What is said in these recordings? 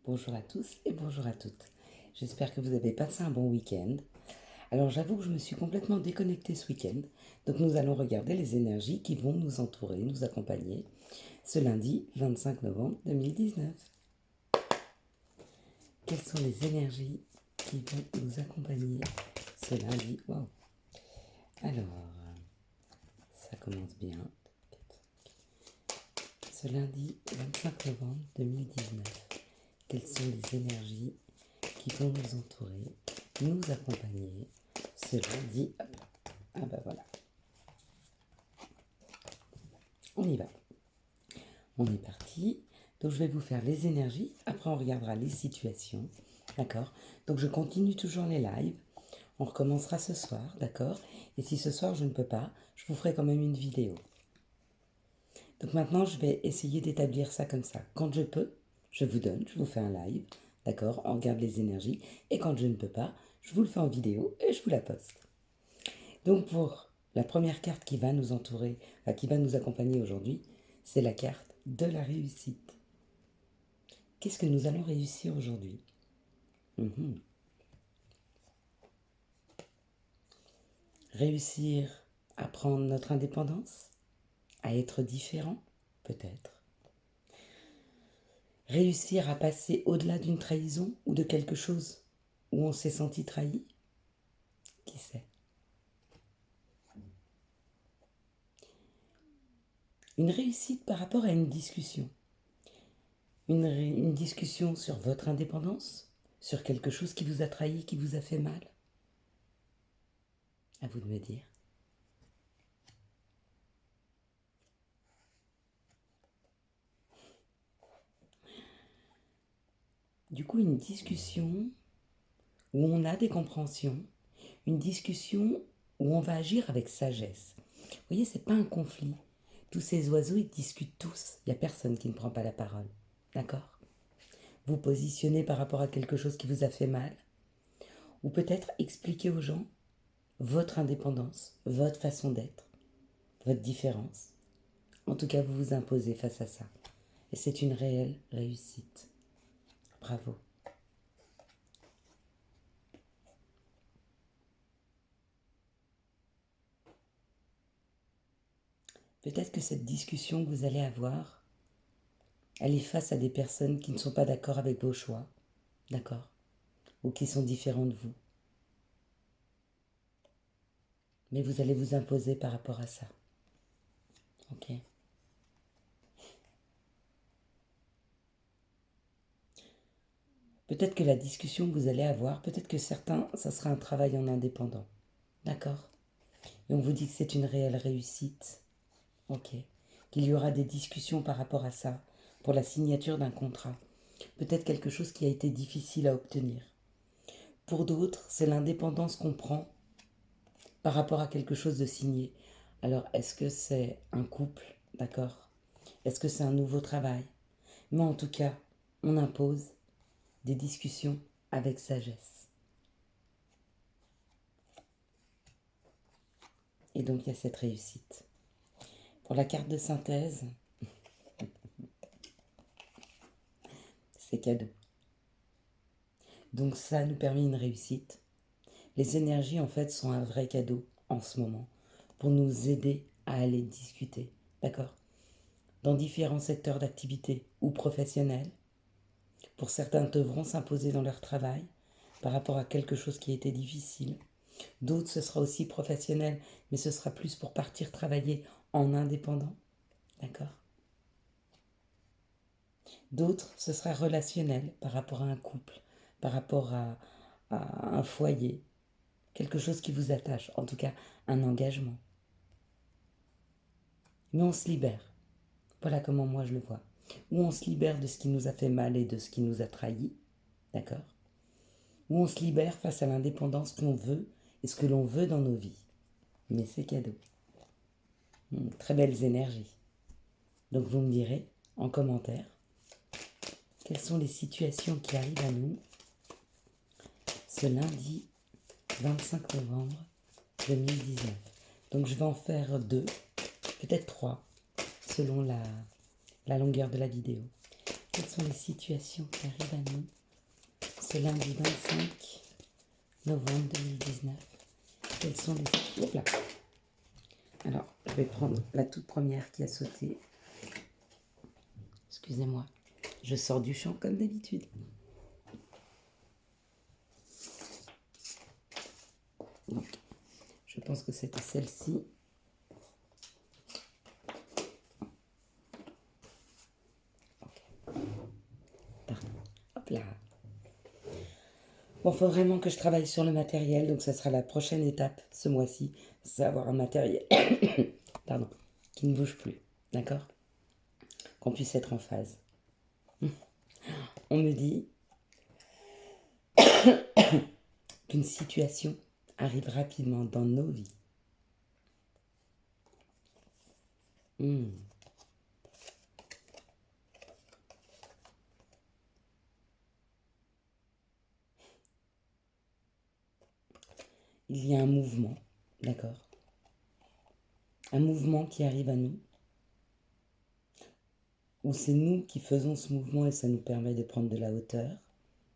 Bonjour à tous et bonjour à toutes. J'espère que vous avez passé un bon week-end. Alors j'avoue que je me suis complètement déconnectée ce week-end. Donc nous allons regarder les énergies qui vont nous entourer, nous accompagner ce lundi 25 novembre 2019. Quelles sont les énergies qui vont nous accompagner ce lundi? Wow. Alors, ça commence bien. Ce lundi 25 novembre 2019. Quelles sont les énergies qui vont nous entourer, nous accompagner ce lundi? Hop. Ah bah voilà. On y va. On est parti. Donc je vais vous faire les énergies. Après on regardera les situations. D'accord? Donc je continue toujours les lives. On recommencera ce soir. D'accord? Et si ce soir je ne peux pas, je vous ferai quand même une vidéo. Donc maintenant je vais essayer d'établir ça comme ça. Quand je peux, je vous fais un live. D'accord? On regarde les énergies. Et quand je ne peux pas, je vous le fais en vidéo et je vous la poste. Donc pour la première carte qui va nous entourer, qui va nous accompagner aujourd'hui, c'est la carte de la réussite. Qu'est-ce que nous allons réussir aujourd'hui? Réussir à prendre notre indépendance, à être différent, peut-être. Réussir à passer au-delà d'une trahison ou de quelque chose où on s'est senti trahi. Qui sait? Une réussite par rapport à une discussion. Une discussion sur votre indépendance, sur quelque chose qui vous a trahi, qui vous a fait mal. À vous de me dire. Du coup, une discussion où on a des compréhensions, une discussion où on va agir avec sagesse. Vous voyez, c'est pas un conflit. Tous ces oiseaux, ils discutent tous. Il n'y a personne qui ne prend pas la parole. D'accord? Vous positionnez par rapport à quelque chose qui vous a fait mal. Ou peut-être expliquer aux gens votre indépendance, votre façon d'être, votre différence. En tout cas, vous vous imposez face à ça. Et c'est une réelle réussite. Bravo. Peut-être que cette discussion que vous allez avoir, elle est face à des personnes qui ne sont pas d'accord avec vos choix, d'accord? Ou qui sont différents de vous. Mais vous allez vous imposer par rapport à ça. Ok? Peut-être que la discussion que vous allez avoir, peut-être que certains, ça sera un travail en indépendant. D'accord? Et on vous dit que c'est une réelle réussite. Ok? Qu'il y aura des discussions par rapport à ça, pour la signature d'un contrat. Peut-être quelque chose qui a été difficile à obtenir. Pour d'autres, c'est l'indépendance qu'on prend par rapport à quelque chose de signé. Alors, est-ce que c'est un couple? D'accord? Est-ce que c'est un nouveau travail? Mais en tout cas, on impose des discussions avec sagesse. Et donc, il y a cette réussite. Pour la carte de synthèse, c'est cadeau. Donc, ça nous permet une réussite. Les énergies, en fait, sont un vrai cadeau en ce moment pour nous aider à aller discuter. D'accord? Dans différents secteurs d'activité ou professionnels. Pour certains, devront s'imposer dans leur travail par rapport à quelque chose qui a été difficile. D'autres, ce sera aussi professionnel, mais ce sera plus pour partir travailler en indépendant. D'accord? D'autres, ce sera relationnel par rapport à un couple, par rapport à un foyer, quelque chose qui vous attache, en tout cas un engagement. Mais on se libère. Voilà comment moi je le vois. Ou on se libère de ce qui nous a fait mal et de ce qui nous a trahis. D'accord? Ou on se libère face à l'indépendance qu'on veut et ce que l'on veut dans nos vies. Mais c'est cadeau. Très belles énergies. Donc vous me direz en commentaire quelles sont les situations qui arrivent à nous ce lundi 25 novembre 2019. Donc je vais en faire 2, peut-être 3, selon la longueur de la vidéo. Quelles sont les situations qui arrivent à nous ce lundi 25 novembre 2019? Quelles sont les... Hop là. Alors, je vais prendre la toute première qui a sauté. Excusez-moi, je sors du champ comme d'habitude. Donc, je pense que c'était celle-ci. Pardon. Hop là. Bon, faut vraiment que je travaille sur le matériel, donc ça sera la prochaine étape ce mois-ci, c'est avoir un matériel pardon, qui ne bouge plus, d'accord? Qu'on puisse être en phase. On me dit qu'une situation arrive rapidement dans nos vies. Il y a un mouvement, d'accord? Un mouvement qui arrive à nous, où c'est nous qui faisons ce mouvement et ça nous permet de prendre de la hauteur,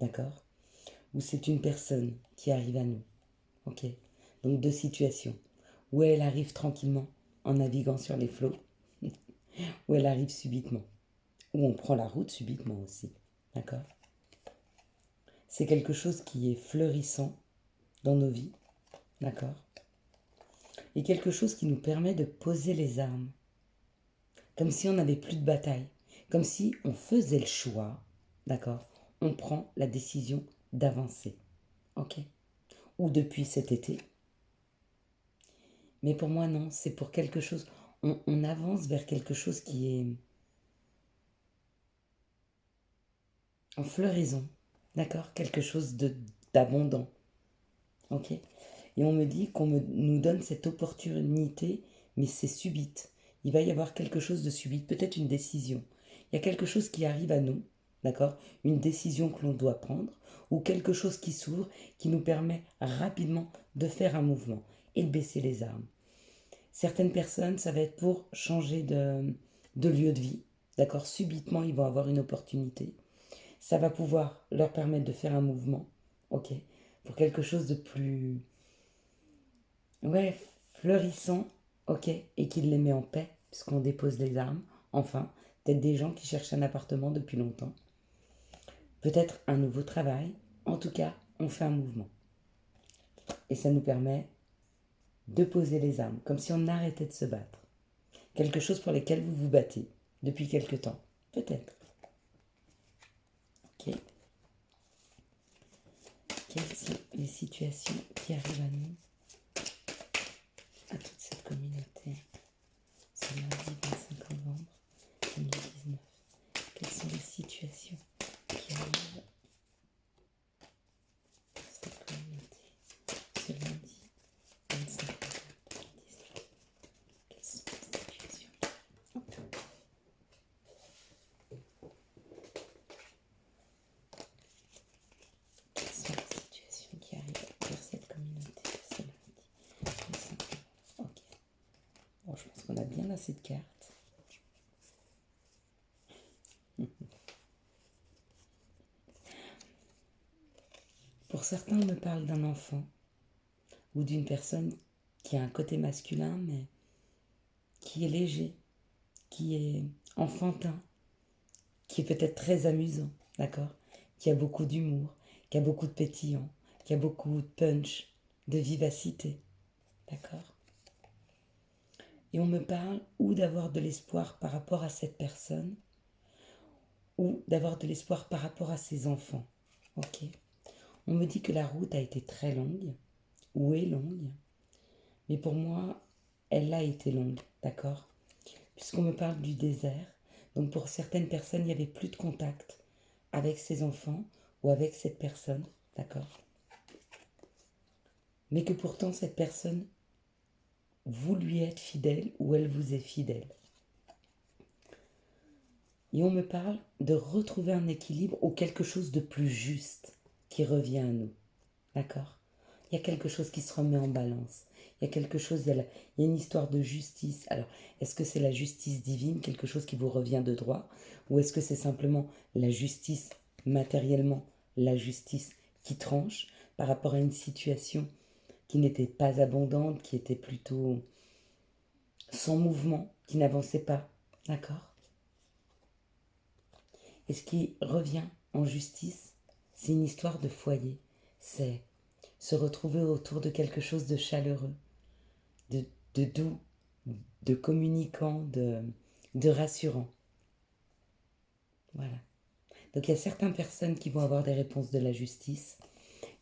d'accord? Ou c'est une personne qui arrive à nous, ok? Donc deux situations, où elle arrive tranquillement en naviguant sur les flots, ou elle arrive subitement, ou on prend la route subitement aussi, d'accord? C'est quelque chose qui est fleurissant dans nos vies, d'accord? Et quelque chose qui nous permet de poser les armes, comme si on n'avait plus de bataille, comme si on faisait le choix, d'accord? On prend la décision d'avancer, ok? Ou depuis cet été. Mais pour moi, non, c'est pour quelque chose, on avance vers quelque chose qui est en floraison, d'accord? Quelque chose d'abondant, ok? Et on me dit nous donne cette opportunité, mais c'est subite. Il va y avoir quelque chose de subite, peut-être une décision. Il y a quelque chose qui arrive à nous, d'accord? Une décision que l'on doit prendre, ou quelque chose qui s'ouvre, qui nous permet rapidement de faire un mouvement et de baisser les armes. Certaines personnes, ça va être pour changer de lieu de vie, d'accord? Subitement, ils vont avoir une opportunité. Ça va pouvoir leur permettre de faire un mouvement, ok? Pour quelque chose de plus... Ouais, fleurissant, ok, et qu'il les met en paix, puisqu'on dépose les armes, enfin, peut-être des gens qui cherchent un appartement depuis longtemps, peut-être un nouveau travail, en tout cas, on fait un mouvement. Et ça nous permet de poser les armes, comme si on arrêtait de se battre. Quelque chose pour lequel vous vous battez depuis quelque temps, peut-être. Ok. Quelles sont les situations qui arrivent à nous, à toute cette communauté, ce lundi 25 novembre 2019? Quelles sont les situations qui arrivent à cette communauté ce lundi 25 novembre 2019? Quelles sont les situations? Quelles sont les situations qui arrivent vers cette communauté ce lundi 25 novembre? Ok. Bon, je pense qu'on a bien assez de cartes. Pour certains, on me parle d'un enfant ou d'une personne qui a un côté masculin, mais qui est léger, qui est enfantin, qui est peut-être très amusant, d'accord? Qui a beaucoup d'humour, qui a beaucoup de pétillant, qui a beaucoup de punch, de vivacité, d'accord? Et on me parle ou d'avoir de l'espoir par rapport à cette personne, ou d'avoir de l'espoir par rapport à ses enfants, ok? On me dit que la route a été très longue, ou est longue, mais pour moi, elle a été longue, d'accord? Puisqu'on me parle du désert, donc pour certaines personnes, il n'y avait plus de contact avec ses enfants ou avec cette personne, d'accord? Mais que pourtant cette personne, vous lui êtes fidèle ou elle vous est fidèle. Et on me parle de retrouver un équilibre ou quelque chose de plus juste qui revient à nous, d'accord? il y a quelque chose qui se remet en balance. Il y a quelque chose, il y a une histoire de justice. Alors, est-ce que c'est la justice divine, quelque chose qui vous revient de droit, ou est-ce que c'est simplement la justice matériellement, la justice qui tranche par rapport à une situation qui n'était pas abondante, qui était plutôt sans mouvement, qui n'avançait pas, d'accord? Et ce qui revient en justice, c'est une histoire de foyer. C'est se retrouver autour de quelque chose de chaleureux, de, de doux, de communicant, de rassurant. Voilà. Donc il y a certaines personnes qui vont avoir des réponses de la justice.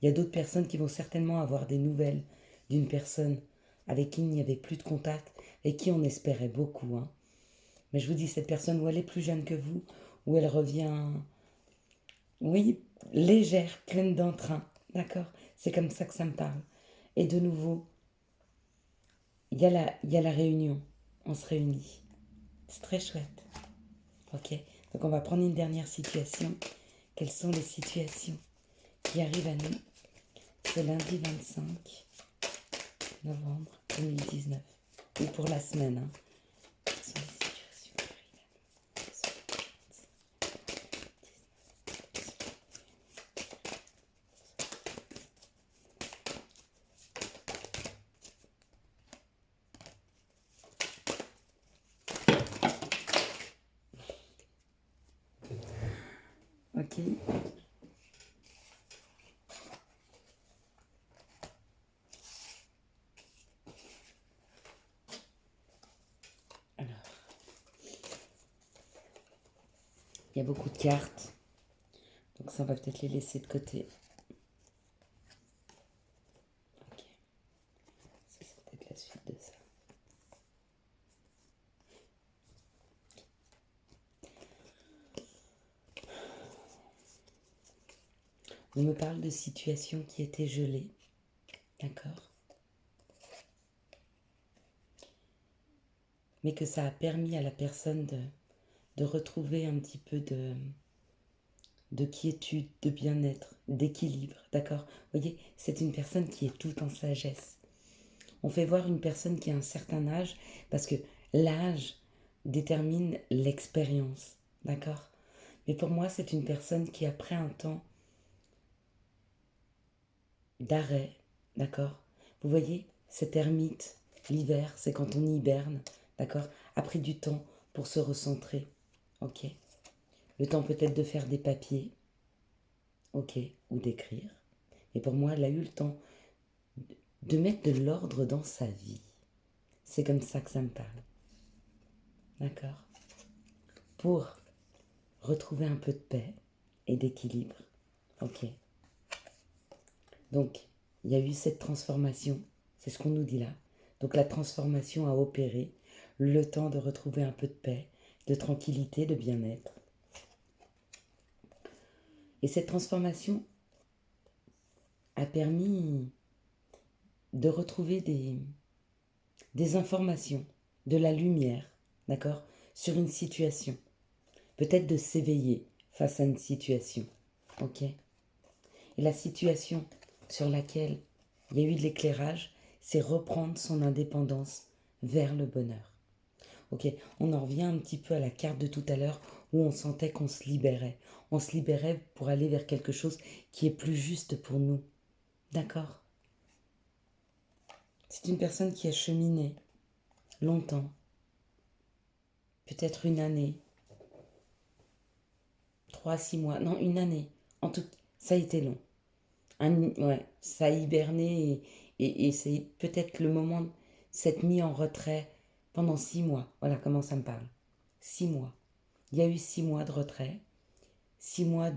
Il y a d'autres personnes qui vont certainement avoir des nouvelles d'une personne avec qui il n'y avait plus de contact et qui on espérait beaucoup. Hein. Mais je vous dis, cette personne, où elle est plus jeune que vous, où elle revient, oui, légère, pleine d'entrain. D'accord? C'est comme ça que ça me parle. Et de nouveau, il y a la réunion. On se réunit. C'est très chouette. Ok? Donc on va prendre une dernière situation. Quelles sont les situations qui arrivent à nous ce lundi 25 novembre 2019? Ou pour la semaine. Hein. Quelles sont les situations qui arrivent à nous ce lundi 25? Ok. Alors, il y a beaucoup de cartes. Donc ça, on va peut-être les laisser de côté. Ok. Ça, c'est peut-être la suite de ça. On me parle de situations qui étaient gelées. D'accord? Mais que ça a permis à la personne de retrouver un petit peu de quiétude, de bien-être, d'équilibre, d'accord? Vous voyez, c'est une personne qui est toute en sagesse. On fait voir une personne qui a un certain âge parce que l'âge détermine l'expérience, d'accord? Mais pour moi, c'est une personne qui, après un temps d'arrêt, d'accord? Vous voyez, cette ermite, l'hiver, c'est quand on hiberne, d'accord? A pris du temps pour se recentrer, ok? Le temps peut-être de faire des papiers, ok, ou d'écrire. Et pour moi, elle a eu le temps de mettre de l'ordre dans sa vie. C'est comme ça que ça me parle. D'accord? Pour retrouver un peu de paix et d'équilibre. Ok? Donc, il y a eu cette transformation. C'est ce qu'on nous dit là. Donc, la transformation a opéré. Le temps de retrouver un peu de paix, de tranquillité, de bien-être. Et cette transformation a permis de retrouver des informations, de la lumière, d'accord, sur une situation. Peut-être de s'éveiller face à une situation, ok? Et la situation sur laquelle il y a eu de l'éclairage, c'est reprendre son indépendance vers le bonheur. Ok, on en revient un petit peu à la carte de tout à l'heure où on sentait qu'on se libérait. On se libérait pour aller vers quelque chose qui est plus juste pour nous. D'accord? C'est une personne qui a cheminé longtemps, peut-être une année, 3, 6 mois, non, une année. En tout, ça a été long. Ouais, ça a hiberné et c'est peut-être le moment s'être mis en retrait pendant 6 mois. Voilà comment ça me parle. 6 mois. Il y a eu 6 mois de retrait, 6 mois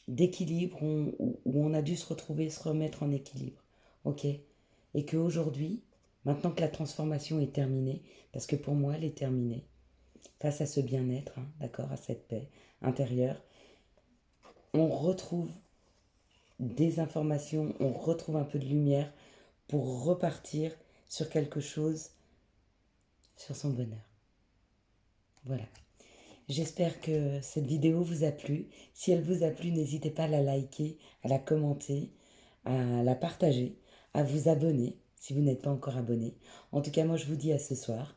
d'équilibre où on a dû se retrouver, se remettre en équilibre. Ok? Et qu'aujourd'hui, maintenant que la transformation est terminée, parce que pour moi elle est terminée, face à ce bien-être, hein, d'accord, à cette paix intérieure, on retrouve des informations, on retrouve un peu de lumière pour repartir sur quelque chose, sur son bonheur. Voilà. J'espère que cette vidéo vous a plu. Si elle vous a plu, n'hésitez pas à la liker, à la commenter, à la partager, à vous abonner si vous n'êtes pas encore abonné. En tout cas, moi, je vous dis à ce soir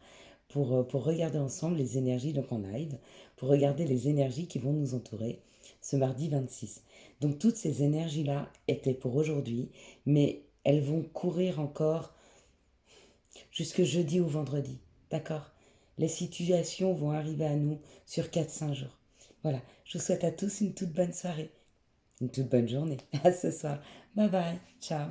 pour regarder ensemble les énergies, donc en live, pour regarder les énergies qui vont nous entourer ce mardi 26. Donc toutes ces énergies-là étaient pour aujourd'hui, mais elles vont courir encore jusque jeudi ou vendredi. D'accord? Les situations vont arriver à nous sur 4-5 jours. Voilà, je vous souhaite à tous une toute bonne soirée, une toute bonne journée. À ce soir. Bye bye, ciao.